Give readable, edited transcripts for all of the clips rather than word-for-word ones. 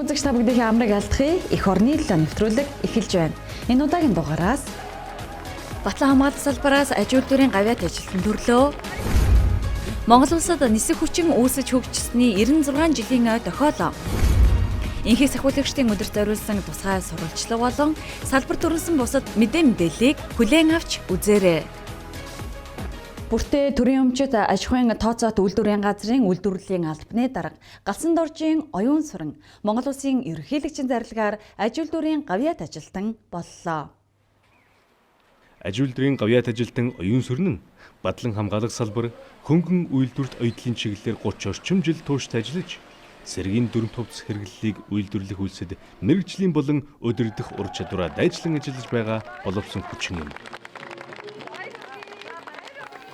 үзэгч та бүгдийн амрыг алдахыг эх орны төлөө нэвтрүүлэг эхэлж байна. Энэ удаагийн дугаараас Батлан хамгаалалт салбараас аж үйлдвэрийн гавьяат ажилтан төрлөө. Монгол улсад нисэх хүчин үүсэж хөгжсөний 96 жилийн ой тохиолоо. Инхийг сахиулагчдын өдөрт зориулсан тусгай сурвалжлага болон салбар төрүүлсэн бусад мэдээллийг хүлээн авч үзээрэй. Бүртээ төрийн өмчит аж ахуйн тооцоот үйлдвэрийн газрын үйлдвэрлэлийн албаны дарга Галсан доржийн оюун сүрэн Монгол улсын ерөнхийлөгчийн зарилгаар аж үйлдвэрийн гавьяат ажилтан боллоо. Аж үйлдвэрийн гавьяат ажилтан оюун сүрэн нь Батлан хамгаалах салбар хөнгөн үйлдвэрт оюутлын чиглэлээр 30 орчим жил тууштай ажиллаж цэргийн дүрм тувц хэрэглэлийг үйлдвэрлэх үйлсэд мэргэжлийн болон өдөрдох ур чадвараа дайжлан ажиллаж байгаа боловсон хүчин юм.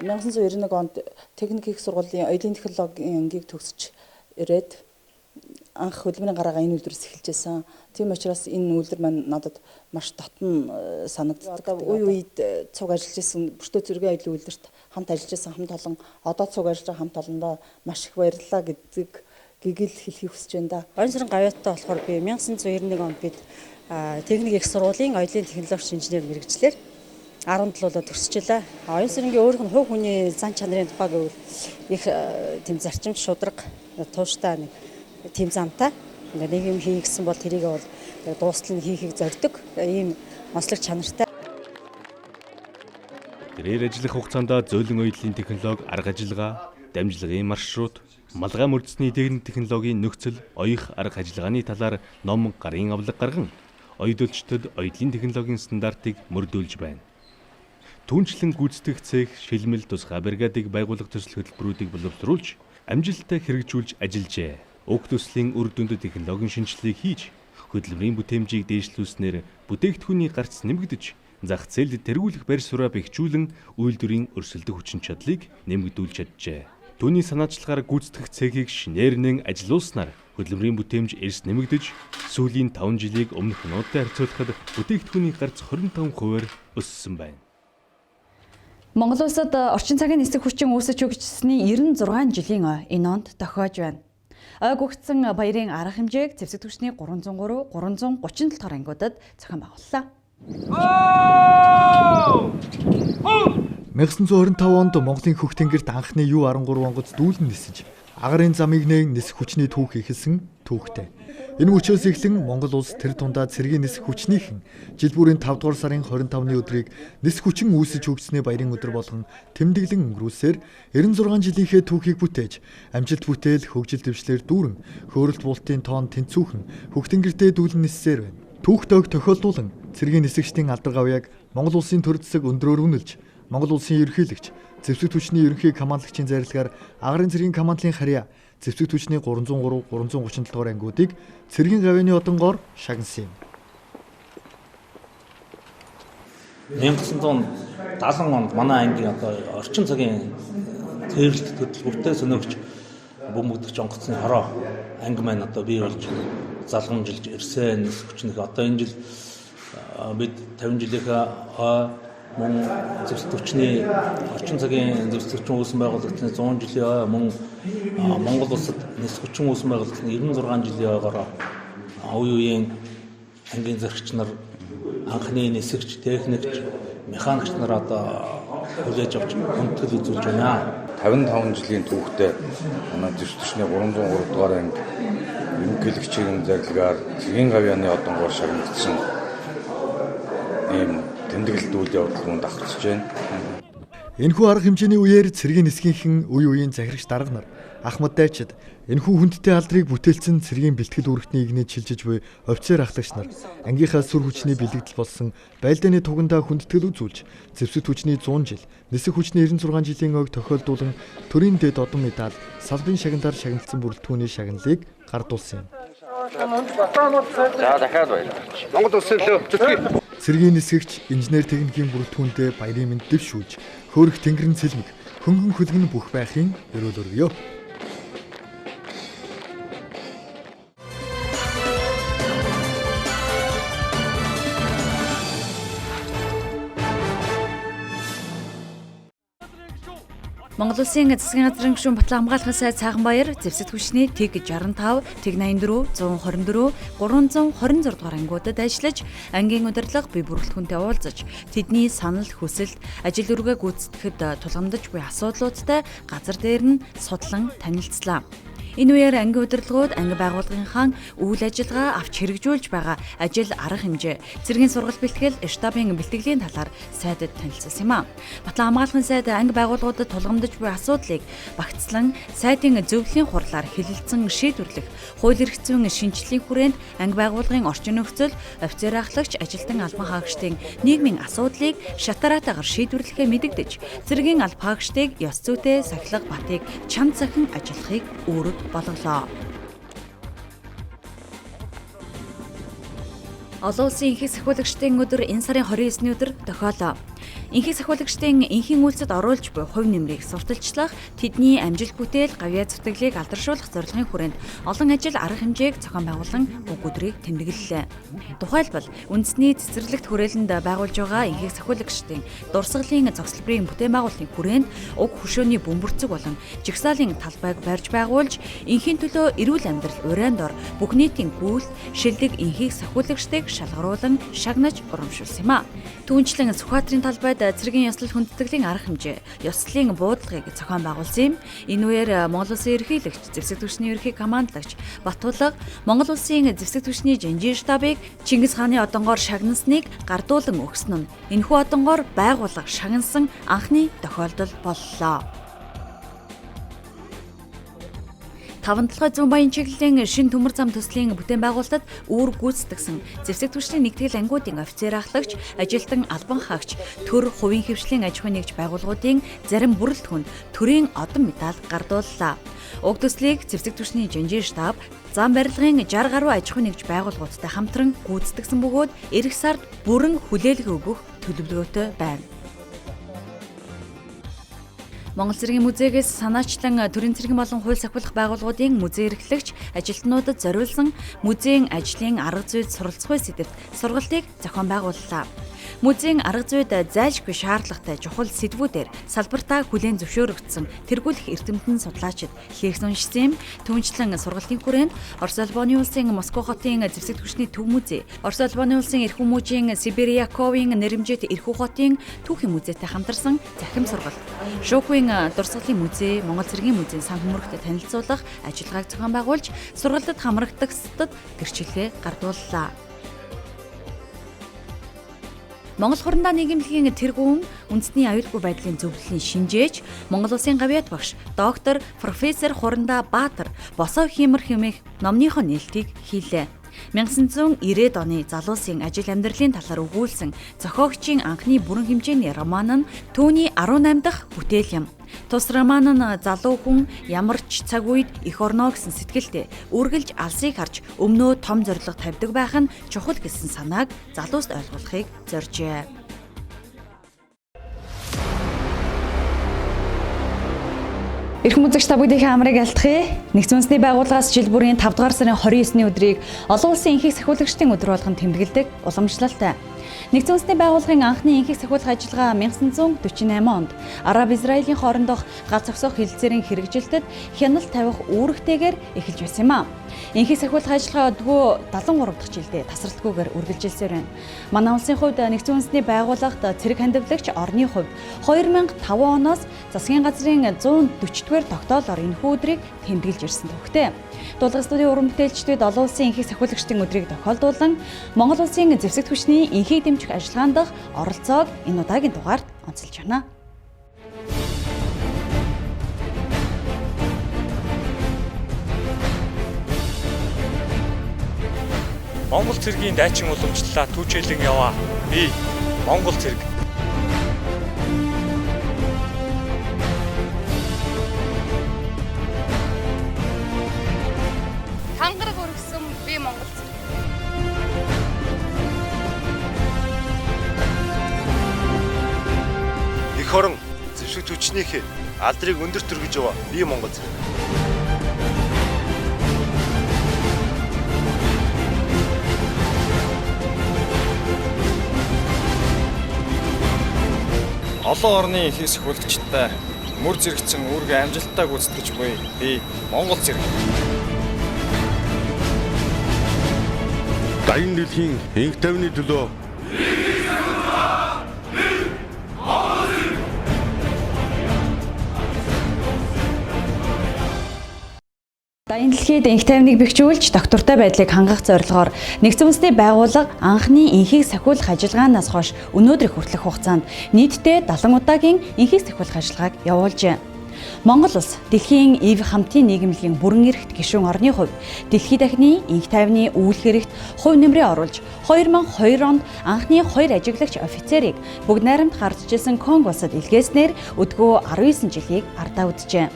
1991 онд техник их сургуулийн оюулын технологийн ангийг төгсөж ирээд анх хөдөлмөрийн гараагаа энэ үйлдвэрээс эхэлж байсан. Тийм учраас энэ үйлдвэр маань надад маш дотн санагддаг. Үе үед цуг ажиллаж исэн бүртөө зэргийн аялал үйлдвэрт хамт ажиллаж исэн хамт олон одоо цуг ажиллаж байгаа хамт олондоо маш их баярлалаа гэдэг гэгэл хэлхийг хүсэж байна да. Оюун сүрэн гавьяаттай болохоор би 1991 онд бид техник их сургуулийн оюулын технологич инженер мэргэжлэр 17 болоо төгсчихлээ. Оюун сүрэнгийн өөрийнх нь хувь хүний зан чанарын тухай гэвэл их тийм зарчимч шударга тууштай нэг тийм замтай. Нэг юм хий гэсэн бол тэрийг бол дуустал нь хийхийг зорддог. Ийм онцлог чанартай. Тэрээр ажиллах хугацаанд зөөлөн оюутлын технологи, арга ажиллагаа, дамжлагын маршрут, малгай мөрдөсний техник технологийн нөхцөл, оёх арга ажиллагааны талаар ном гарын авлага гарган оюутчдад оюутлын технологийн стандартыг мөрдүүлж байна. Түүнчлэн гүйцэтгэх цех, шилмэл тусгай бригадыг байгуулах төсөл хөтөлбөрүүдийг боловсруулж, амжилттай хэрэгжүүлж ажиллажээ. Уг төслийн үр дүнд технологийн шинжилгээг хийж, хөдөлмөрийн бүтээмжийг дээшлүүлснээр бүтээгдэхүүний гарц нэмэгдэж, зах зээлд тэргүүлэх байр сууриа бэхжүүлэн үйлдвэрийн өрсөлдөх хүчин чадлыг нэмэгдүүлж чаджээ. Түүний санаачлагаар гүйцэтгэх цехийг шинээр ажилуулснаар хөдөлмөрийн бүтээмж эрс нэмэгдэж, сүүлийн 5 жилийг өмнөх нуудтай харьцуулахад бүтээгдэхүүний гарц 25%-аар өссөн байна. Монгол улсад орчин цагийн нисэх хүчин үүсэж хөгжсөний 96 жилийн ой энэ онд тохиож байна. Ойг өгцөн баярын арга хэмжээг зэвсэг түвшний 303, 337 дахь ангиудад зохион байгууллаа. 1925 онд Монголын хөх тэнгэрт анхны Ю-13 онгоц дүүлэн нисэж, агарын замыг нээн нисэх хүчний түүх ихэлсэн түүхтэй. Энэ мөчөөс эхлэн Монгол улс тэр тундаа цэргийн нисэх хүчнийхэн жил бүрийн 5 дугаар сарын 25-ны өдрийг нисэх хүчин үүсэж хөгжсөний баярын өдөр болгон тэмдэглэн өнгөрүүлсээр 96 жилийнхээ түүхийг бүтээж, амжилт бүтээл хөгжил дэвшлэр дүүрэн хөөрөлт бултын тоон тэнцүүхэн хөх тэнгэртээ дүүлэн ниссээр байна. Түүхт ойг тохиолдуулан цэргийн нисэгчдийн алдар гавьяаг Монгол улсын төр засаг өндрөөр үнэлж, Монгол улсын ерөнхийлөгч, зэвсэг түвшний ерөнхий командлагчийн зарилгаар агарын цэргийн командлын харьяа зэвсэг түвшний 303, 337 дугаар ангиудыг цэргийн гавьяаны одонгоор шагнасан юм. 1970 онд манай ангийн одоо орчин цагийн тэрэлт хөтөлбөртэй сонирхч бөмбөгдөгч онгоцны хороо анги маань одоо бий болж залгамжилж ирсэн хүчнэх одоо энэ жил бид 50 жилийнхээ мөн зэвсэг түвшний орчин цагийн зэвсэг түвшин үүсгэн байгуулагчны 100 жилийн ой мөн Монгол улсад нисэх хүчин үүсгэн байгуулагчны 96 жилийн ойгоор үе үеийн ангийн зэрэгч нар анхны нисэгч, техникч, механикч нар одоо хүлээж авч хүндэтгэл үзүүлж байна. 55 жилийн түүхтэй манай зэвсэг түвшний 303 дугаар анги ерөнхийлөгчийн зарилгаар цэргийн гавьяаны одонгоор шагнагдсан ийм тэмдэглэлт үйл явдал мөн давхарч байна. Энэхүү арга хэмжээний үеэр цэргийн нисгийнхэн үе үеийн захирагч дарга нар, ахмад дайчид энэхүү хүндтэй алдрыг бүтээлсэн цэргийн бэлтгэл үүрэгтний игнэд шилжиж буй офицер ахлагч нар ангийнхаа сүр хүчний бэлэгдэл болсон байлдааны тугандаа хүндэтгэл үзүүлж, зэвсэг түвшний 100 жил, нисэх хүчний 96 жилийн ойг тохиолдуулан төрийн дэд одон медаль, салбарын шагналаар шагналсан бүрэлдэхүүний шагналыг гардуулсан юм. За дахиад баярлалаа. Монгол улсын төлөө зүтгэе. Цэргийн нисгэгч, инженер техникийн бүрэлдэхүүндээ баярын мэнд дэвшүүлж, хөөрөх тэнгэрэн цэлмэг, хөнгөн хөлгөн бүх байхын өрөөл өргөё. Монгол Улсын засгийн газрын гишүүн Батлан хамгаалахын сайд Цааганбаяр зэвсэг түвшний TG65, TG84, 124, 326 дугаар ангиудад ажиллаж, ангийн удирдлага бие бүрэлдэхүүнтэй уулзаж, тэдний санал хүсэлт, ажил үргээ гүйцэтгэхэд тулгамдж буй асуудлуудтай газар дээр нь судлан танилцлаа. Энэ үеэр ангийн удирдлагууд анги байгууллагынхаа үйл ажиллагаа авч хэрэгжүүлж байгаа ажил арга хэмжээ, цэргийн сургалт бэлтгэл, штабын бэлтгэлийн талаар сайдад танилцсан юм а. Батлан хамгаалахын сайд анги байгууллагуудад тулгамдж буй асуудлыг багцлан сайдын зөвлөлийн хурлаар хэлэлцэн шийдвэрлэх, хууль эрх зүйн шинжилгээний хүрээнд анги байгууллагын орчин нөхцөл, офицер ахлагч, ажилтан албан хаагчдын нийгмийн асуудлыг шатараатаагаар шийдвэрлэхээ мэдэгдэж, цэргийн албан хаагчдыг ёс зүйтэй сахилга батыг чамд цахин ажиллахыг үүрэг болголоо. Олон улсын инхийг сахиулагчдын өдөр энэ сарын 29-ний өдөр тохиолоо. Инхийг сахиулагчдын энхийн үйлсэд оруулж буй хувь нэмрийг сурталчлах, тэдний амжилт бүтээл, гавьяа зүтгэлийг алдаршуулах зорилгын хүрээнд олон ажил арга хэмжээг зохион байгуулан уг өдрийг тэмдэглэлээ. Тухайлбал, үндэсний цэцэрлэгт хүрээлэнд байгуулж байгаа инхийг сахиулагчдын дурсгалын цогцлборын бүтээн байгуулалтын хүрээнд уг хөшөөний бөмбөрцөг болон жигсаалын талбайг барьж байгуулж, инхийн төлөө эрүүл амьдрал урайнд ор бүх нийтийн гүйлт, шилдэг инхийг сахиулагчдыг шалгаруулан шагнаж урамшуулсан юм а. Түүнчлэн Сүхбаатарын талбайд цэргийн ёслол хүндэтгэлийн арга хэмжээ, ёслолын буудлагыг зохион байгуулсан юм. Энэ үеэр Монгол Улсын ерөнхийлөгч, зэвсэг түвшний ерөнхий командлагч Батулга Монгол Улсын зэвсэг түвшний Жанжин штабыг Чингис хааны одонгоор шагнасныг гардуулан өгсөн нь энэхүү одонгоор байгууллага шагнасан анхны тохиолдол боллоо. 5-7 баян чиглэлийн шин төмөр зам төслийн бүтээн байгуулалтад үүр гүйцэтгсэн зэвсэг түвшний нэгтгэл ангиудын офицер ахлагч, ажилтан албан хаагч, төр хувийн хвшлийн аж ахуйн нэгж байгууллагуудын зарим бүрэлдэхүүнд төрийн одон медаль гардууллаа. Уг төслийг зэвсэг түвшний Жанжин штаб зам барилгын 60 гаруй аж ахуйн нэгж байгууллагуудтай хамтран гүйцэтгсэн бөгөөд эх сард бүрэн хүлээлгээ өгөх төлөвлөгөөтэй байна. Монгол цэргийн музейгээс санаачлан төрийн цэргийн болон хууль сахиулах байгууллагуудын музей эрхлэгч ажилтнуудад зориулсан музейн ажлын арга зүйд суралцах сэдвт сургалтыг зохион байгууллаа. Музейн арга зүйд зайлшгүй шаардлагатай чухал сэдвүүдээр салбартаа хүлээн зөвшөөрөгдсөн тэргүүлэх эрдэмтэн судлаачид хийгсэн уншсан юм. Түүнчлэн сургалтын хүрээнд Орос улбаны улсын Москва хотын зэвсэг түвшний төв музей, Орос улбаны улсын эрхүү мужийн Сибиряковын нэрэмжит эрхүү хотын түүхийн музейтэй хамтарсан захим сургалт, Шүүхийн дурсгалын музей, Монгол цэргийн музейн сан хүмүүрэгтэй танилцуулах ажиллагааг зохион байгуулж, сургалтад хамрагдагчдад гэрчилгээ гардууллаа. Монгол хурандаа нийгэмлэгийн тэргүүн үндэсний аюулгүй байдлын зөвлөлийн шинжээч, Монгол Улсын гавьяат багш доктор профессор Хурандаа Баатар босоо хиймэр хэмээх номныхоо нээлтийг хийлээ. 1990-ад оны залуусын ажил амьдралын талаар өгүүлсэн зохиогчийн анхны бүрэн хэмжээний роман нь түүний 18 дахь бүтээл юм. Тус роман нь залуу хүн ямар ч цаг үед эх орноо гэсэн сэтгэлтэй үргэлж алсыг харж өмнөө том зорилго тавьдаг байх нь чухал гэсэн санааг залууст ойлгуулахыг зоржээ. Эрх музыкч та бүдийнхээ амрыг алтхъя. Нэгдсэн үндэсний байгууллагаас жил бүрийн 5 дугаар сарын 29-ний өдрийг олон улсын инхийг сахиулагчдын өдөр болгон тэмдэглэдэг уламжлалтай. Нэгдсэн үндэсний байгууллагын анхны инхийг сахиулах ажиллагаа 1948 онд Араб Израилийн хоорондох гац зогсоох хэлэлцээрийн хэрэгжилтэд хяналт тавих үүрэгтэйгээр эхэлж байсан юм а. Инхийг сахиулах ажиллагаа өдгөө 73 дахь жилдээ тасралтгүйгээр үргэлжилсээр байна. Манай улсын хувьд нэгдсэн үндэсний байгууллагад цэрэг хандивлагч орны хувьд 2005 оноос засгийн газрын 140-р тогтоолоор энэхүү өдрийг тэмдэглэж ирсэн төвхтэй. Дуулгын студийн уран бүтээлчдүүд олон улсын инхийг сахиулагчдын өдрийг тохиолдуулан Монгол улсын зэвсэг түвшний инхийг дэмжих ажиллагаанд дах оролцоог энэ удаагийн дугаард онцолж байна. Монгол цэргийн дайчин уламжлалаа түүчээлэн яваа. Би Монгол цэрэг. Хангараг өргөсөн би Монгол цэрэг. Эх орон зэвсэг түвшнийхээ алдрыг өндөрт өргөж яваа. Би Монгол цэрэг. Олон орны инхийг сахиулагчтай мөр зэрэгцэн үүргээ амжилттай гүйцэтгэж буй би Монгол зэрэг. Дайны дэлхийн энх тавны төлөө Дайны дэлхийд энх тайвныг бэхжүүлж доктортой байдлыг хангах зорилгоор нэгдсэн үндэсний байгууллага анхны энхийг сахиулах ажиллагаанаас хойш өнөөдрийг хүртэлх хугацаанд нийтдээ 70 удаагийн энхийг сахиулах ажиллагааг явуулжээ. Монгол улс дэлхийн ив хамтын нийгэмлэгийн бүрэн эрхт гишүүн орны хувьд дэлхийд дахины энх тайвны үйл хэрэгт хувь нэмрээ оруулж 2002 онд анхны 2 ажиглагч офицерыг бүгд найрамд хардж исэн Конго улсад илгээснээр өдгөө 19 жилийг ардаа үджээ.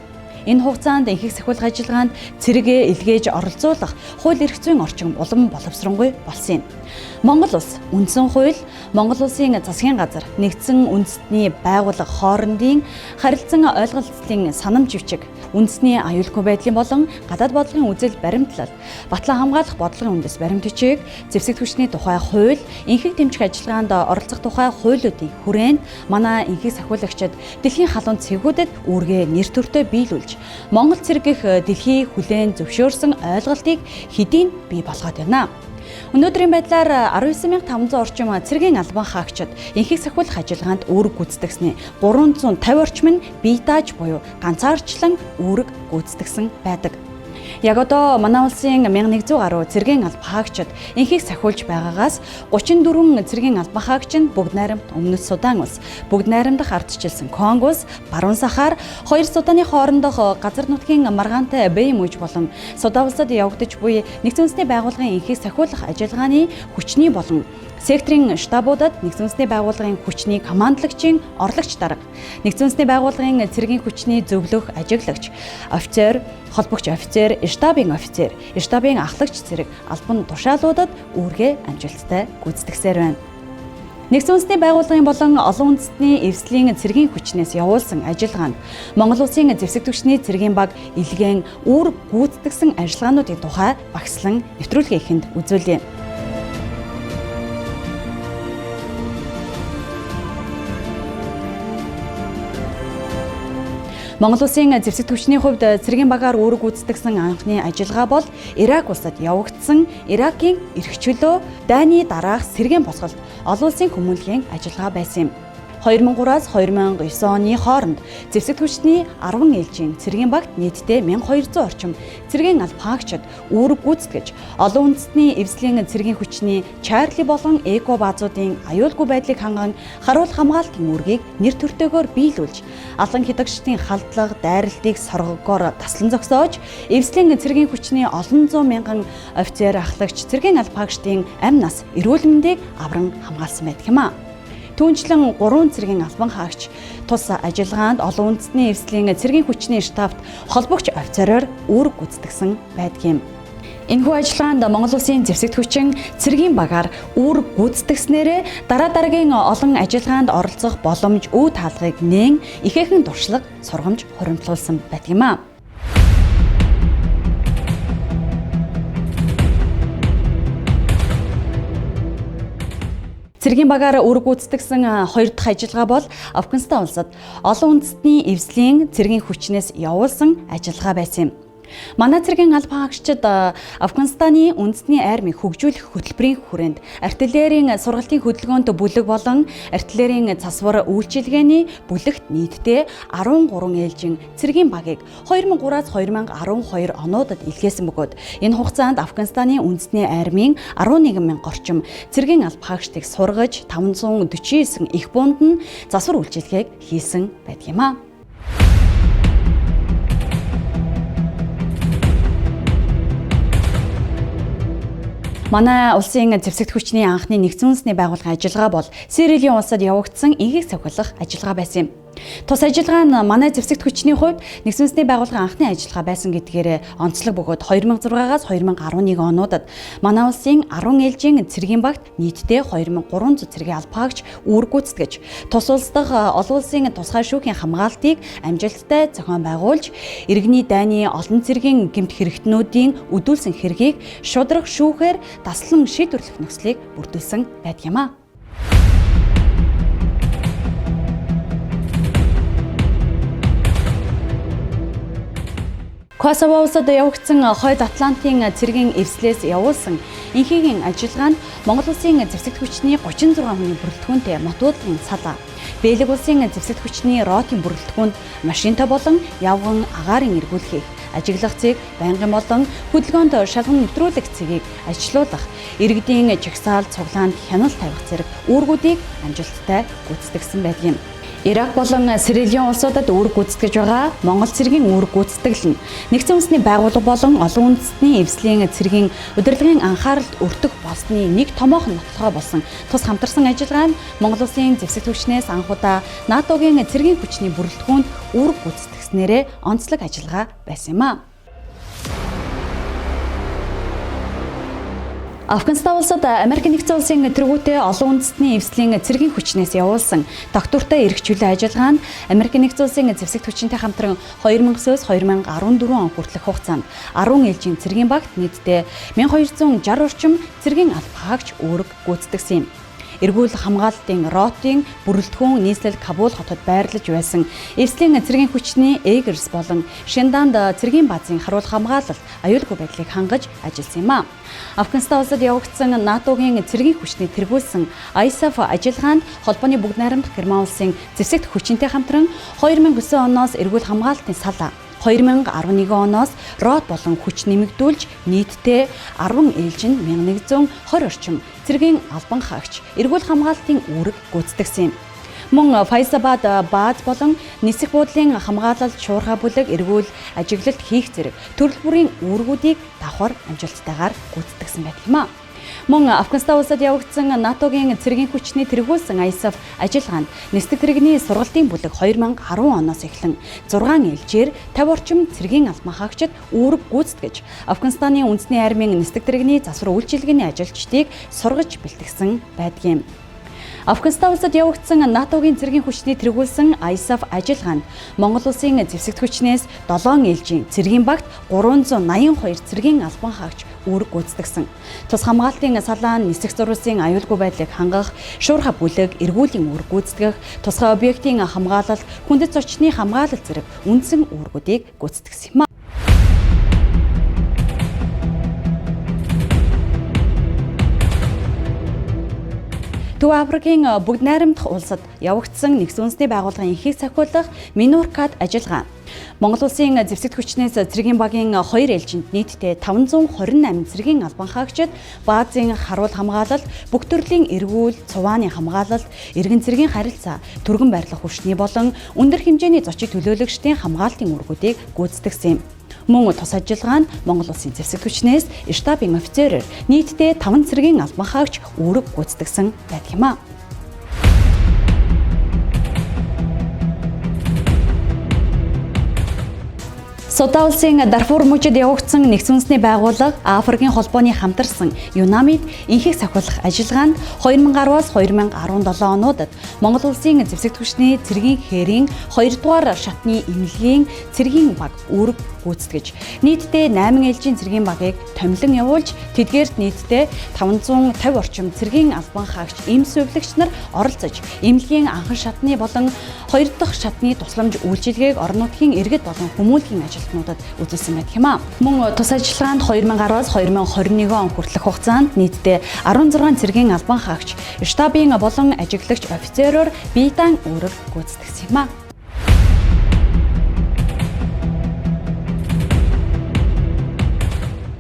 Энэ хугацаанд энхийг сахиулах ажиллагаанд цэрэгээ илгээж оролцуулах хууль эрх зүйн орчин улам боловсронгуй болсон юм. Монгол улс үндсэн хууль, Монгол улсын засгийн газар, нэгдсэн үндэстний байгууллага хоорондын харилцан ойлголцлын санамж бичиг, үндэсний аюулгүй байдлын болон гадаад бодлогын үзэл баримтлал, батлан хамгаалах бодлогын үндэс баримт бичиг, зэвсэгт хүчний тухай хууль, энхийг дэмжих ажиллагаанд оролцох тухай хуулиудын хүрээнд манай энхийг сахиулагчид дэлхийн халуун цэгүүдэд үүргээ нэр төртөө биелүүлж Монгол цэргийнх дэлхий хүлээн зөвшөөрсөн ойлголтыг хэдийн бий болгоод байна. Өнөөдрийн байдлаар 19500 орчим цэргийн албан хаагчид энхийг сахиулах ажиллагаанд үүрэг гүйцэтгэсний 350 орчим нь бие дааж буюу ганцаарчлан үүрэг гүйцэтгсэн байдаг. Яг одоо манай улсын 1100 гаруй цэргийн албан хаагчид энхийг сахиулж байгаагаас 34 цэргийн албан хаагч нь бүгд найрамд Өмнөд Судан улс, бүгд найрамдах ардчилсан Конго улс, Баруун Сахар, хоёр Суданы хоорондох газар нутгийн маргаантай Бэйм үеж болон Судан улсад явагдаж буй нэгдсэн үндэсний байгууллагын энхийг сахиулах ажиллагааны хүчний болон секторын штабуудад нэгдсэн үндэсний байгууллагын хүчний командлагчийн орлогч дарга, нэгдсэн үндэсний байгууллагын цэргийн хүчний зөвлөх ажиглагч, офицер, холбогч офицер, штабын офицер, штабын ахлагч зэрэг албан тушаалуудад үүргээ амжилттай гүйцэтгсээр байна. Нэгдсэн үндэсний байгууллагын болон олон үндэстний эвслийн цэргийн хүчнээс явуулсан ажиллагаанд Монгол улсын зэвсэгт хүчний цэргийн баг илгээн үүрэг гүйцэтгсэн ажиллагаануудын тухай багслан нэвтрүүлгээ ихэнд үзүүлье. Монгол улсын зэвсэгт хүчний хувьд цэргийн багаар үүрэг гүйцэтгсэн анхны ажиллагаа бол Ирак улсад явагдсан Иракийн эрх чөлөө дайны дараах сэргээн босголт олон улсын хүмүүнлэгийн ажиллагаа байсан юм. 2003-аас 2009 оны хооронд зэвсэгт хүчний 10 ээлжийн цэргийн багт нийтдээ 1200 орчим цэргийн албан хаагчид үүрэг гүйцэтгэж олон үндэстний эвслийн цэргийн хүчний Чарли болон Эко баазуудын аюулгүй байдлыг ханган харуул хамгаалтын үүргийг нэр төртөөгөөр биелүүлж алан хидагчдын халдлага дайралтыг соргогоор таслан зогсоож эвслийн цэргийн хүчний олон зуун мянган офицер ахлагч цэргийн албан хаагчдын амь нас эрүүл мэндийг авран хамгаалсан байдаг юм а. Түүнчлэн 3 цэргийн албан хаагч тус ажиллагаанд олон үндэстний эвслийн цэргийн хүчний штабт холбогч офицероор үүрэг гүйцэтгсэн байдаг юм. Энэхүү ажиллагаанд Монгол улсын зэвсэгт хүчин цэргийн багаар үүрэг гүйцэтгснээрээ дараа дараагийн олон ажиллагаанд оролцох боломж өв таалгыг нээн ихээхэн туршлага сургамж хуримтлуулсан байдаг юм а. Цэргийн багаар үүрэг гүйцэтгсэн 2 дахь ажиллагаа бол Афганистан улсад олон үндэстний эвслийн цэргийн хүчнээс явуулсан ажиллагаа байсан юм. Манай цэргийн албан хаагчид Афганистаны үндэсний армийг хөгжүүлэх хөтөлбөрийн хүрээнд артиллерийн сургалтын хөдөлгөөнт бүлэг болон артиллерийн засвар үйлчилгээний бүлэгт нийтдээ 13 ээлжин цэргийн багийг 2003-аас 2012 онуудад илгээсэн бөгөөд энэ хугацаанд Афганистаны үндэсний армийн 11,000 орчим цэргийн албан хаагчдыг сургаж 549 их буунд нь засвар үйлчилгээг хийсэн байдаг юм а. Манай улсын зэвсэгт хүчний анхны нэгдсэн үндэсний байгууллагын ажиллагаа бол Сирилийн улсад явагдсан энхийг сахиулах ажиллагаа байсан юм. Тус ажиллагаа нь манай зэвсэгт хүчний хувьд нэгдсэн үндэсний байгууллагын анхны ажиллагаа байсан гэдгээр онцлог бөгөөд 2006-аас 2011 онуудад манай улсын 10 ээлжийн цэргийн багт нийтдээ 2300 цэргийн албан хаагч үүрэг гүйцэтгэж тус улс дахь олон улсын тусгай шүүхийн хамгаалтыг амжилттай зохион байгуулж иргэний дайны олон цэргийн гэмт хэрэгтнүүдийн өдүүлсэн хэргийг шударга шүүхээр таслан шийдвэрлэх нөхцөлийг бүрдүүлсэн байдаг юм а. Косово улсад явагдсан хойд Атлантын цэргийн эвслээс явуулсан инхээгийн ажиллагаанд Монгол улсын зэвсэгт хүчний 36 хүний бүрэлдэхүүнтэй мотуудлын салаа. Бэлэг улсын зэвсэгт хүчний ротын бүрэлдэхүүнд машинтай болон явган агаарын эргүүлэхийг, ажиглах цэг, байнгын болон хөдөлгөөнд шалган нэвтрүүлэх цэгийг ажилуулах, иргэдийн чагсаалт, цуглаанд хяналт тавих зэрэг үүргүүдийг амжилттай гүйцэтгэсэн байдаг юм. Ирак болон Сирилион улсуудад үүрэг гүйцэтгэж байгаа Монгол цэргийн үүрэг гүйцэтгэл нь нэгдсэн үндэсний байгууллага болон олон үндэстний эвслийн цэргийн удирдлагын анхааралд өртөх болсны нэг томоохон нотлогоо болсон тус хамтарсан ажиллагаа нь Монгол улсын зэвсэгт хүчнээс анх удаа НАТОгийн цэргийн хүчний бүрэлдэхүүнд үүрэг гүйцэтгэснээрээ онцлог ажиллагаа байсан юм а. Афганистан улсад Америк нэгдсэн улсын тэргүүтээ олон үндэстний эвслийн цэргийн хүчнээс явуулсан доктортой эрх чөлөө ажиллагаа нь Америк нэгдсэн улсын зэвсэгт хүчинтэй хамтран 2009-өөс 2014 он хүртэлх хугацаанд 10 ээлжийн цэргийн багт нийтдээ 1260 орчим цэргийн алба хаагч үүрэг гүйцэтгсэн юм. Эргүүл хамгаалалтын ротын бүрэлдэхүүн нийслэл Кабул хотод байрлаж байсан эвслийн цэргийн хүчний Эгерс болон Шинданд цэргийн баазын харуулах хамгаалалт аюулгүй байдлыг хангаж ажилласан юм а. Афганистан улсад явагдсан НАТОгийн цэргийн хүчний тэргүүлсэн ISAF ажиллагаанд холбооны бүгд найрамдах Герман улсын зэвсэгт хүчинтэй хамтран 2009 оноос эргүүл хамгаалалтын салаа 2011 оноос рот болон хүч нэмэгдүүлж нийтдээ 10 ээлжинд 1120 орчим цэргийн албан хаагч эргүүл хамгаалтын үүрэг гүйцэтгсэн юм. Мөн Файсабад бааз болон нисэх буудлын хамгаалалт шуурхай бүлэг эргүүл ажиглалт хийх зэрэг төрөл бүрийн үүргүүдийг давхар амжилттайгаар гүйцэтгсэн байдаг юм а. Мөн Афганистан улсад явагдсан НАТОгийн цэргийн хүчний тэргүүлсэн ISAF ажиллагаанд нисдэг тэрэгний сургалтын бүлэг 2010 оноос эхлэн 6 ээлжээр 50 орчим цэргийн албан хаагчид үүрэг гүйцэтгэж Афганистаны үндэсний армийн нисдэг тэрэгний засвар үйлчилгээний ажилчдыг сургаж бэлтгэсэн байдаг юм. Афганистан улсад явагдсан НАТОгийн цэргийн хүчний тэргүүлсэн ISAF ажиллагаанд Монгол улсын зэвсэгт хүчнээс 7 ээлжийн цэргийн багт 382 цэргийн албан хаагч үүрэг гүйцэтгсэн. Тус хамгаалтын салаа нь нисэх зурвалсын аюулгүй байдлыг хангах, шуурхай бүлэг, эргүүлийн үүрэг гүйцэтгэх, тусгай объектын хамгаалалт, хүндэт зочны хамгаалалт зэрэг үндсэн үүргүүдийг гүйцэтгсэн юм. Төв Африкийн бүгд найрамдах улсад явагдсан нэгдсэн үндэсний байгууллагын энхийг сахиулах Минуркад ажиллагаа. Монгол улсын зэвсэгт хүчнээс цэргийн багийн 2 ээлжинд нийтдээ 528 цэргийн албан хаагчид баазын харуул хамгаалалт, бүх төрлийн эргүүл, цувааны хамгаалалт, иргэн цэргийн харилцаа, түргэн байрлах хүчний болон өндөр хэмжээний зочид төлөөлөгчдийн хамгаалтын үүргүүдийг гүйцэтгсэн юм. Мөн тус ажиллагаанд Монгол улсын зэвсэгт хүчнээс штабын офицерээр нийтдээ 5 цэргийн албан хаагч үүрэг гүйцэтгсэн байдаг юм а. Судан улсын Дарфур мужид явагдсан нэгдсэн үндэсний байгууллага Африкийн холбооны хамтарсан ЮНАМИд энхийг сахиулах ажиллагаанд 2010-аас 2017 онуудад Монгол улсын зэвсэгт хүчний цэргийн хэрийн 2 дугаар шатны эмнэлгийн цэргийн баг үүрэг гүйцэтгэж нийтдээ 8 ээлжийн цэргийн багийг томилон явуулж тэдгээрт нийтдээ 550 орчим цэргийн албан хаагч эм сувилагч нар оролцож эмнэлгийн анхан шатны болон 2 дахь шатны тусламж үйлчилгээг орон нутгийн иргэд болон хүмүүнлэгийн ажилтнуудад үзүүлсэн байдаг юм а. Мөн тус ажиллагаанд 2010-аас 2021 он хүртэлх хугацаанд нийтдээ 16 цэргийн албан хаагч штабын болон ажиглагч офицероор биедан үүрэг гүйцэтгсэн юм а.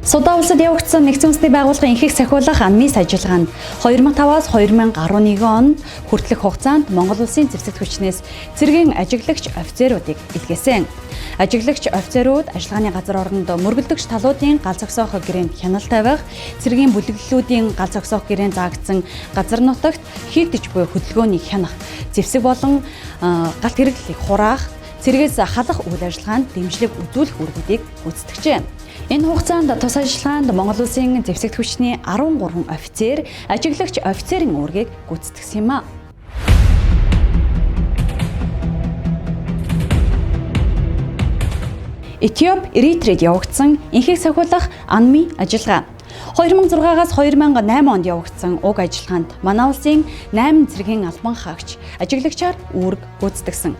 Судан улсад явагдсан нэгдсэн үндэсний байгууллагын энхийг сахиулах АНМИС ажиллагаанд 2005-аас 2011 онд хүртэлх хугацаанд Монгол улсын зэвсэгт хүчнээс цэргийн ажиглагч офицеруудыг илгээсэн. Ажиглагч офицерууд ажиллагааны газар оронд мөргөлдөгч талуудын гал зогсоох гэрээнд хяналт тавих, цэргийн бүлэглэлүүдийн гал зогсоох гэрээнд заагдсан газар нутагт хийгдэж буй хөдөлгөөнийг хянах, зэвсэг болон галт хэрэглэлийг хураах, цэргээс халах үйл ажиллагаанд дэмжлэг үзүүлэх үүргүүдийг гүйцэтгэжээ. Энэ хугацаанд тус ажиллагаанд Монгол улсын зэвсэгт хүчний 13 офицер, ажиглагч офицерын үүргийг гүйцэтгсэн юм а. Этиоп, Эритред явагдсан энхийг сахиулах АНМИ ажиллагаа. 2006-аас 2008 онд явагдсан уг ажиллагаанд манай улсын 8 цэргийн албан хаагч ажиглагчаар үүрэг гүйцэтгсэн.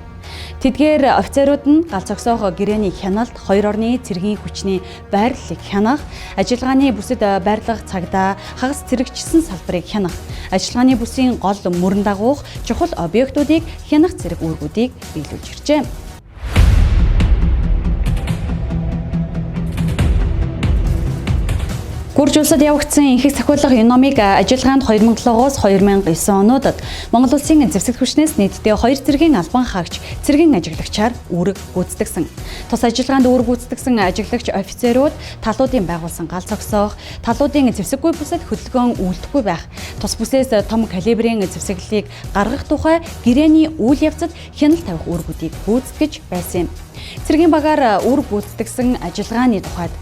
Тэдгээр офицерууд нь гал зогсоох гэрээний хяналт, хоёр орны цэргийн хүчний байрлалыг хянах, ажиллагааны бүсэд байрлах цагдаа, хагас цэрэгчсэн салбарыг хянах, ажиллагааны бүсийн гол мөрөн дагуух чухал объектуудыг хянах зэрэг үүргүүдийг биелүүлж иржээ. Гурж улсад явагдсан энхийг сахиулах номыг ажиллагаанд 2007-оос 2009 онуудад Монгол Улсын зэвсэг хүчнээс нийтдээ 2 цэргийн албан хаагч, цэргийн ажиглагчаар үүрэг гүйцэтгэсэн. Тус ажиллагаанд үүрэг гүйцэтгэсэн ажиглагч офицерууд талуудын байгуулсан гал зогсоох, талуудын зэвсэггүй бүсэд хөдөлгөөн үйлдэхгүй байх, тус бүсээс том калибрийн зэвсэглэлийг гаргах тухай гэрээний үйл явцад хяналт тавих үүргүүдийг гүйцэтгэж байсан юм. Цэргийн багаар үүрэг гүйцэтгэсэн ажиллагааны тухайд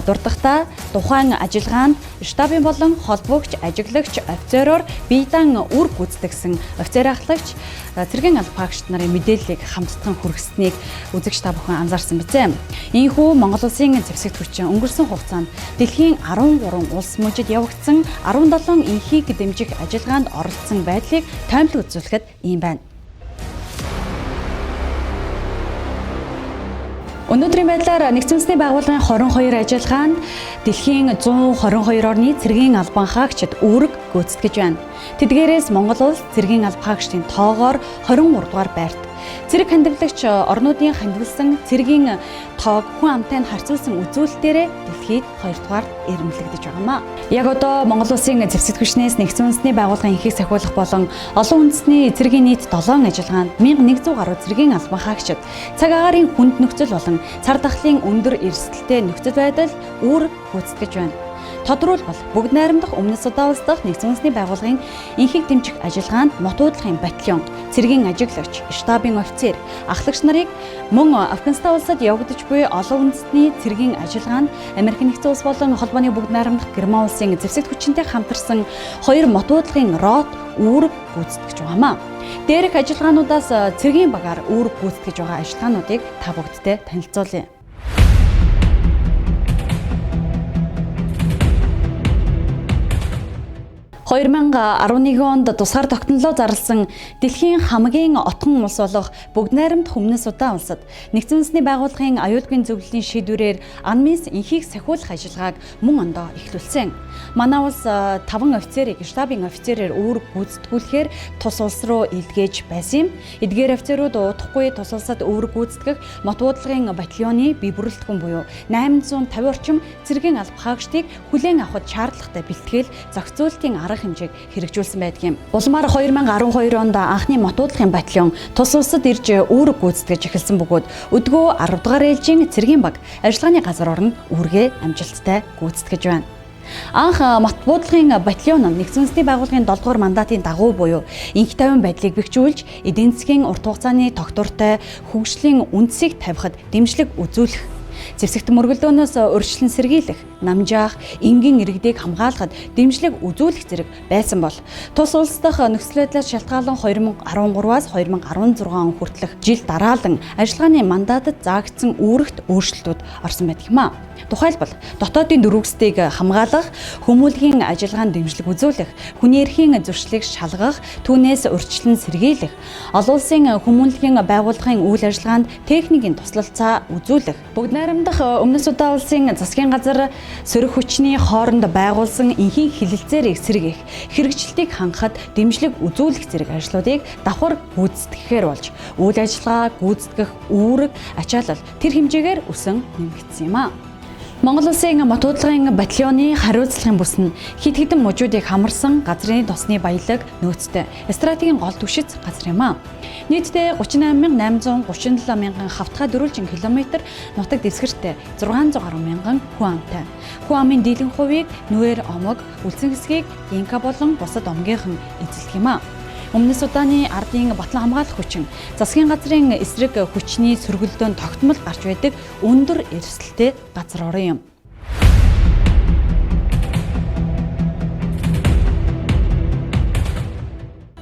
дурдахдаа тухайн ажиллагаанд штабын болон холбогч, ажиглагч, офицероор биедан үүрэг гүйцэтгэсэн офицер ахлагч, цэргийн албаагчид нарын мэдээллийг хамтдхан хүргэснийг үзэгч та бүхэн анзаарсан биз? Ийхүү Монгол Улсын зэвсэгт хүчин өнгөрсөн хугацаанд дэлхийн 13 улс мужид явагдсан 17 энхийг дэмжих ажиллагаанд оролцсон байдлыг таймлаг үзүүлэхэд ийм байна. Өнөөдрийн байдлаар нэгдсэн улсны байгууллагын 22 ажиллагаанд дэлхийн 122 орны цэргийн албан хаагчид үүрэг гүйцэтгэж байна. Тэдгээрээс Монгол улс цэргийн албан хаагчдын тоогоор 23 дугаар байрт. Цэрэг хандивлагч орнуудын хандивлсан цэргийн тоог хүн амтай нь харьцуулсан үзүүлэлтээрээ дэлхийд 2 дугаарт ирмэлэгдэж байгаамаа. Яг одоо Монгол Улсын зэвсэг хүчнээс нэгдсэн үндэсний байгууллагын энхийг сахиулах болон олон үндэсний цэргийн нийт 7 ажиллагаанд 1100 гаруй цэргийн албан хаагчид цаг агаарын хүнд нөхцөл болон цар тахлын өндөр эрсдэлтэй нөхцөл байдал үүрэг гүйцэтгэж байна. Тодорхойлбол бүгд найрамдах Өмнөд Судан улс дахь нэгдсэн үндэсний байгууллагын энхийг дэмжих ажиллагаанд мотуудлахын батальон, цэргийн ажиглагч, штабын офицер, ахлагч нарыг мөн Афганистан улсад явагдаж буй олон үндэстний цэргийн ажиллагаанд Америк нэгдсэн улс болон холбооны бүгд найрамдах Герман улсын зэвсэгт хүчинтэй хамтарсан 2 мотуудлахын рот үүрэг гүйцэтгэж байгаамаа. Дээрх ажиллагаануудаас цэргийн багаар үүрэг гүйцэтгэж байгаа ажиллагаануудыг та бүгдтэй танилцуулъя. 2011 онд тусгаар тогтнолоо зарласан дэлхийн хамгийн отхон улс болох бүгд найрамдах Өмнөд Судан улсад нэгдсэн үндэсний байгууллагын аюулгүйн зөвлөлийн шийдвэрээр АНМИС энхийг сахиулах ажиллагааг мөн ондоо эхлүүлсэн. Манай улс 5 офицерыг штабын офицерээр үүрэг гүйцэтгүүлэхээр тус улс руу илгээж байсан юм. Эдгээр офицерууд удахгүй тус улсад үүрэг гүйцэтгэх мотуудлын батальоны бие бүрэлдэхүүн буюу 850 орчим цэргийн алба хаагчдыг хүлээн авахд шаардлагатай бэлтгэл зохицуултын арга хэмжээг хэрэгжүүлсэн байдаг юм. Улмаар 2012 онд анхны мотуудлын батальон тус улсад ирж үүрэг гүйцэтгэж эхэлсэн бөгөөд өдгөө 10 дугаар ээлжийн цэргийн баг ажиллагааны газар орнд үүргээ амжилттай гүйцэтгэж байна. Анх мотуудлын батальон нь нэгдсэн үндэсний байгууллагын 7 дугаар мандатын дагуу буюу энх тавин байдлыг бэхжүүлж эдийн засгийн урт хугацааны тогтвортой хөгжлийн үндсийг тавихад дэмжлэг үзүүлэх, зэвсэгт мөргөлдөөнөөс урьдчилан сэргийлэх, намжаах, энгийн иргэдийг хамгаалахад дэмжлэг үзүүлэх зэрэг байсан бол тус улс дахь нөхцөл байдлаас шалтгаалan 2013-аас 2016 он хүртэлх жил дараалан ажиллагааны мандатад заагдсан үүрэгт өөрчлөлтүүд орсон байдаг юм а. Тухайлбал дотоодын дөрвөсдгийг хамгаалах, хүмүүлгийн ажиллагаанд дэмжлэг үзүүлэх, хүний эрхийн зөрчлийг шалгах, түүнээс урьдчилан сэргийлэх, олон улсын хүмүүнлэгийн байгууллагын үйл ажиллагаанд техникийн туслалцаа үзүүлэх, бүгд найрамдах Өмнөд Судан улсын засгийн газар сөрөг хүчний хооронд байгуулсан энхийн хилэлцээрийг сэргээх, хэрэгжилтийг хангахад дэмжлэг үзүүлэх зэрэг ажлуудыг давхар гүйцэтгэхээр болж үйл ажиллагаа гүйцэтгэх үүрэг ачаалал тэр хэмжээгээр өсөн нэмэгдсэн юм а. Монгол Улсын мотуудлын батальоны хариуцлагын бүс нь хэд хэдэн мужуудыг хамарсан газрын тосны баялаг нөөцтэй стратегийн гол түвшиц газар юм а. Нийтдээ 38,837 мянган хавтгай дөрвөлжин километр нутаг дэвсгэртэй 610 мянган хүн амтай. Хүн амын дийлэн хувийг нүгээр омог, үлдсэн хэсгийг инка болон бусад омгийнхан эзэлдэг юм а. Өмнөд Суданы ардын батлан хамгаалах хүчин, засгийн газрын эсрэг хүчний сөргөлдөөнд тогтмол гарч байдаг өндөр эрсдэлтэй газар орон юм.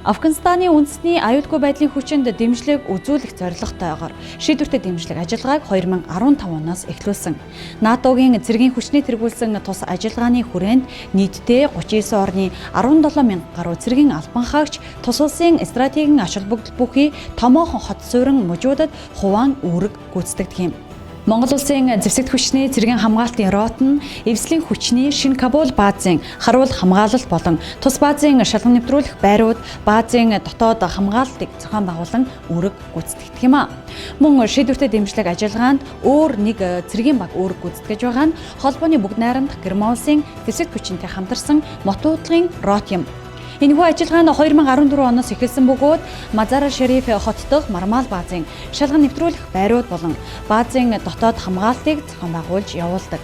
Афганистаны үндэсний аюулгүй байдлын хүчинд дэмжлэг үзүүлэх зорилготойгоор шийдвэртэй дэмжлэг ажиллагааг 2015 оноос эхлүүлсэн. НАТОгийн цэргийн хүчний тэргүүлсэн тус ажиллагааны хүрээнд нийтдээ 39 орны 17 мянга гаруй цэргийн албан хаагч тус улсын стратегийн ач холбогдол бүхий томоохон хот суурин мужуудад хуваан үүрэг гүйцэтгэдэг юм. Монгол улсын зэвсэгт хүчний цэргийн хамгаалтын рот нь эвслийн хүчний шинэ Кабул баазын харуул хамгаалалт болон тус баазын шалган нэвтрүүлэх байрууд баазын дотоод хамгаалалтыг зохион байгуулан үүрэг гүйцэтгэдэг юм а. Мөн шийдвэртэй дэмжлэг ажиллагаанд өөр нэг цэргийн баг үүрэг гүйцэтгэж байгаа нь холбооны бүгд найрамдах Герман улсын зэвсэгт хүчинтэй хамтарсан мотуудлагын рот юм. Энэхүү ажиллагаа нь 2014 оноос эхэлсэн бөгөөд Мазар Шериф хот дахь Мармал баазын шалган нэвтрүүлэх байрууд болон баазын дотоод хамгаалтыг зохион байгуулж явуулдаг.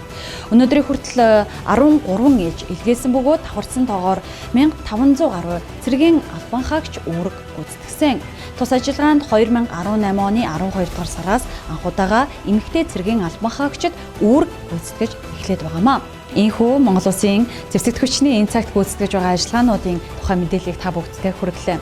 Өнөөдрийн хүртэл 13 ээлж илгээсэн бөгөөд давхарсан тоогоор 1500 гаруй цэргийн албан хаагч үүрэг гүйцэтгсэн. Тус ажиллагаанд 2018 оны 12 дугаар сараас анхудаага эмэгтэй цэргийн албан хаагчид үүрэг гүйцэтгэж эхлээд байгаамаа. Ийхүү Монгол улсын зэвсэгт хүчний энэ цагт гүйцэтгэж байгаа ажиллагаануудын тухай мэдээллийг та бүгдтэй хүргэлээ.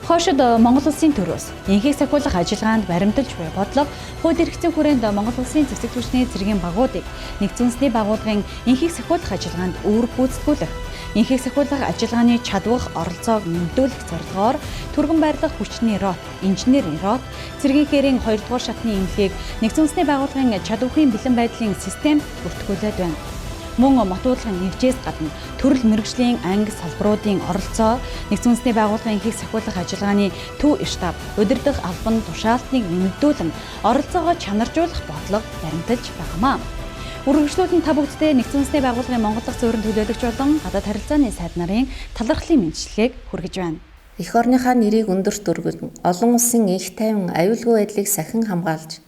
Хойшид Монгол улсын төрөөс энхийг сахиулах ажиллагаанд баримталж буй бодлого хууль эрхцэн хүрээнд Монгол улсын зэвсэгт хүчний цэргийн багуудыг нэгдсэн үндэсний байгууллагын энхийг сахиулах ажиллагаанд үүрэг гүйцэтгүүлэх, энхийг сахиулах ажиллагааны чадвах оролцоог нэмэгдүүлэх зорилгоор түргэн байрлах хүчний рот, инженерийн рот, цэргийн хээрийн 2 дугаар шатны эмнэлгийг нэгдсэн үндэсний байгууллагын чадвахын бэлэн байдлын системд бүртгүүлээд байна. Мөн мотуудлагын нэгжээс гадна төрөл мэргэжлийн анги салбаруудын оролцоо нэгдсэн үндэсний байгууллагын энхийг сахиулах ажиллагааны төв штаб удирдах албан тушаалтныг нэмэгдүүлэн оролцоогоо чанаржуулах бодлого баримталж байгаамаа. Үргэлжлүүлэн та бүгдтэй нэгдсэн үндэсний байгууллагын Монгол дахь суурин төлөөлөгч болон гадаад харилцааны сайд нарын талархлын мэндчилгээг хүргэж байна. Эх орныхаа нэрийг өндөрт өргөн олон улсын их тайван аюулгүй байдлыг сахин хамгаалж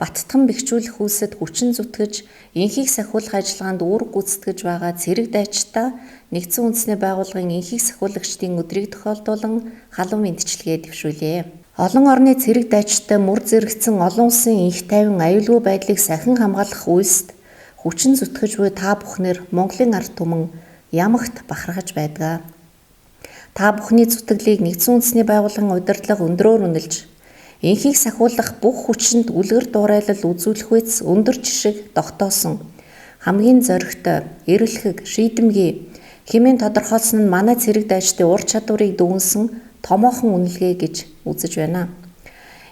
баттган бэхжүүлэх үйлсэд хүчин зүтгэж, энхийг сахиулах ажиллагаанд үүрэг гүйцэтгэж байгаа цэрэг дайчдаа нэгдсэн үндэсний байгууллагын энхийг сахиулагчдын өдрийг тохиолдуулан халуун мэндчилгээ дэвшүүлээ. Олон орны цэрэг дайчдаа мөр зэрэгцэн олон улсын их тайван аюулгүй байдлыг сахин хамгаалах үйлсэд хүчин зүтгэж буй та бүхнэр Монголын ард түмэн ямагт бахархаж байдаг. Та бүхний зүтгэлийг нэгдсэн үндэсний байгууллагын удирдлага өндрөөр үнэлж энхийг сахиулах бүх хүчинд үлгэр дуурайлал үзүүлэх үйс өндөр жишг тогтоосон хамгийн зоригтой, эрэлхэг, шийдэмгий хэмээн тодорхойлсон нь манай цэрэг дайчдын ур чадварыг дүгнсэн томоохон үнэлгээ гэж үзэж байна.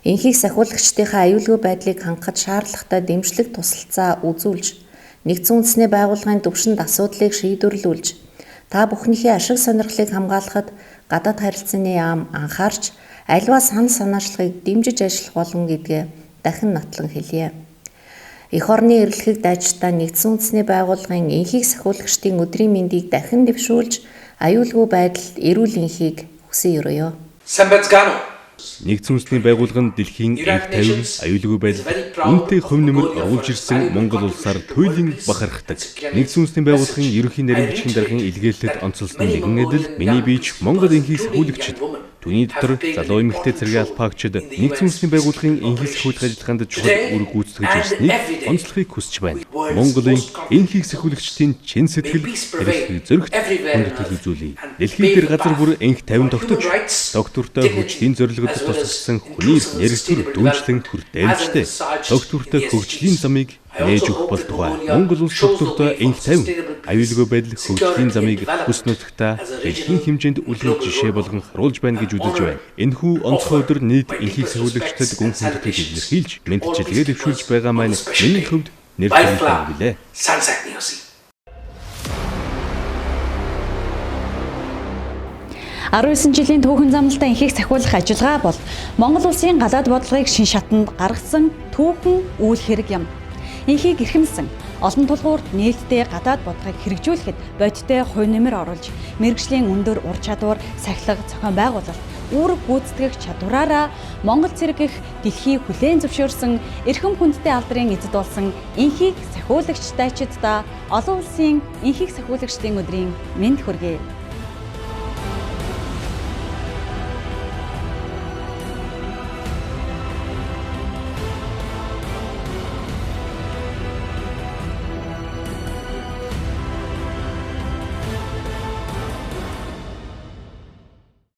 Энхийг сахиулагчдынхаа аюулгүй байдлыг хангахад шаардлагатай дэмжлэг тусалцаа үзүүлж, нэгдсэн үндэсний байгууллагын түвшинд асуудлыг шийдвэрлүүлж, та бүхнийхээ ашиг сонирхлыг хамгаалахад гадаад харилцааны яам анхаарч альва сан санаачлагыг дэмжиж ажиллах болно гэдгээ дахин нотлон хэлье. Эх орны эрэлхэг дайчдаа нэгдсэн үндэсний байгууллагын энхийг сахиулагчдын өдрийн мэндийг дахин дэвшүүлж, аюулгүй байдалд эрүүл энхийг хүсэн өрөөё. Нэгдсэн үндэсний байгууллага нь дэлхийн энх тайван аюулгүй байдал үнэтэй хувь нэмэр оруулж ирсэн Монгол улсаар туйлын бахархдаг. Нэгдсэн үндэсний байгууллагын ерөнхий нарийн бичгийн даргын илгээлтэд онцлсон нэгэн адил миний биеч Монгол энхийг сахиулагчид түүний дотор залуу эмэгтэй цэргийн албаагчид нэгдсэн үндэсний байгууллагын энхийг сахиулах ажиллагаанд чухал үүрэг гүйцэтгэж ирснийг онцлохыг хүсэж байна. Монголын энхийг сахиулагчдын чин сэтгэл, эрэлхийг зөрөгт хүндэтгэл үзүүлье. Дэлхий дээр газар бүр энх тайван тогтож, доктортой хүчлийн зорилгод тусгасан хүний нэрсүр дүнжлэн хүр дэмжтэй. Доктортой хөгжлийн замыг нээж өгөх болтугай. Монгол улс доктортой энх тайван аюулгүй байдал хөгжлийн замыг бүс нутагтаа дэлхийн хэмжээнд үлгэр жишээ болгон харуулж байна гэж үзэж байна. Энэхүү онцгой өдөр нийт энхийг сахиулагчдад гүн хүндэтгэлийг илэрхийлж, мэдчилгээ дэвшүүлж байгаа маань миний хувьд нэр төрөлтэй. 19 жилийн түүхэн замналтай энхийг сахиулах ажиллагаа бол Монгол улсын гадаад бодлогыг шин шатанд гаргасан түүхэн үйл хэрэг юм. Энхийг эрхэмсэн олон тулгуурт нээлттэй гадаад бодлогыг хэрэгжүүлэхэд бодиттой хувь нэмэр оруулж, мэргэжлийн өндөр ур чадвар, сахилга, зохион байгуулалт, үүрэг гүйцэтгэх чадвараараа Монгол цэрэг их дэлхий хүлээн зөвшөөрсөн эрхэм хүндтэй алдрын эзэд болсон энхийг сахиулагч дайчдаа олон улсын энхийг сахиулагчдын өдрийн мэнд хүргэе.